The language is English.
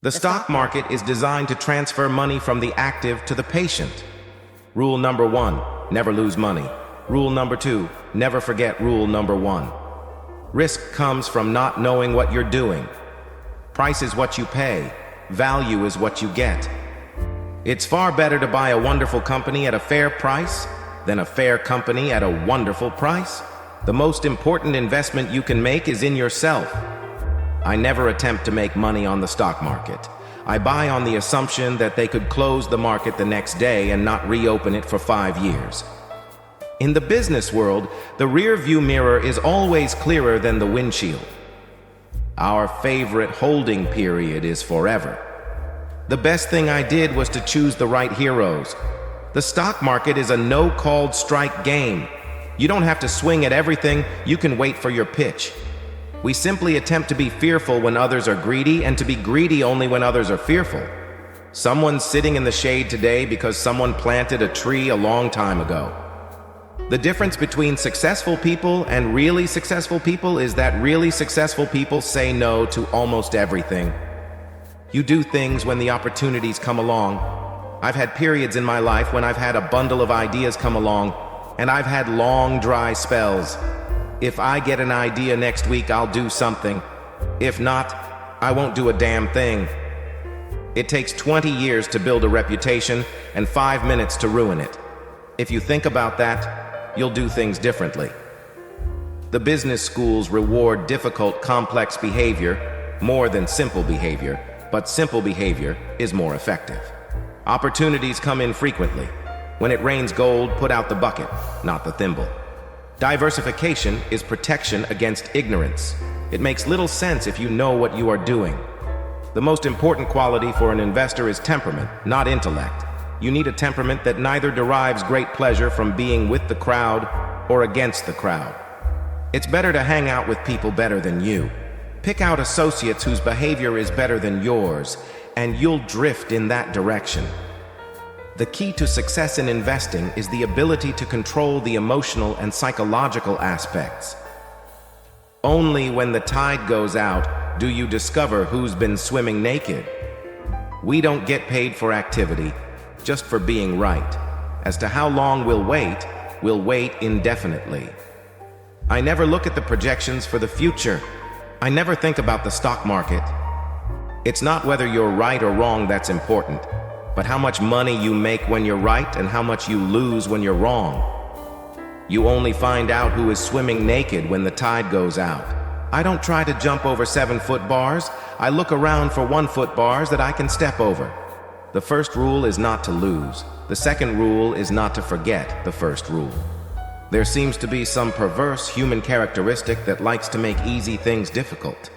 The stock market is designed to transfer money from the active to the patient. Rule number 1, never lose money. Rule number 2, never forget rule number 1. Risk comes from not knowing what you're doing. Price is what you pay. Value is what you get. It's far better to buy a wonderful company at a fair price than a fair company at a wonderful price. The most important investment you can make is in yourself. I never attempt to make money on the stock market. I buy on the assumption that they could close the market the next day and not reopen it for 5 years. In the business world, the rear view mirror is always clearer than the windshield. Our favorite holding period is forever. The best thing I did was to choose the right heroes. The stock market is a no-called strike game. You don't have to swing at everything, you can wait for your pitch. We simply attempt to be fearful when others are greedy and to be greedy only when others are fearful. Someone's sitting in the shade today because someone planted a tree a long time ago. The difference between successful people and really successful people is that really successful people say no to almost everything. You do things when the opportunities come along. I've had periods in my life when I've had a bundle of ideas come along, and I've had long, dry spells. If I get an idea next week, I'll do something. If not, I won't do a damn thing. It takes 20 years to build a reputation and 5 minutes to ruin it. If you think about that, you'll do things differently. The business schools reward difficult, complex behavior more than simple behavior, but simple behavior is more effective. Opportunities come in frequently. When it rains gold, put out the bucket, not the thimble. Diversification is protection against ignorance. It makes little sense if you know what you are doing. The most important quality for an investor is temperament, not intellect. You need a temperament that neither derives great pleasure from being with the crowd or against the crowd. It's better to hang out with people better than you. Pick out associates whose behavior is better than yours, and you'll drift in that direction. The key to success in investing is the ability to control the emotional and psychological aspects. Only when the tide goes out do you discover who's been swimming naked. We don't get paid for activity, just for being right. As to how long we'll wait indefinitely. I never look at the projections for the future. I never think about the stock market. It's not whether you're right or wrong that's important, but how much money you make when you're right and how much you lose when you're wrong. You only find out who is swimming naked when the tide goes out. I don't try to jump over 7-foot bars. I look around for 1-foot bars that I can step over. The first rule is not to lose. The second rule is not to forget the first rule. There seems to be some perverse human characteristic that likes to make easy things difficult.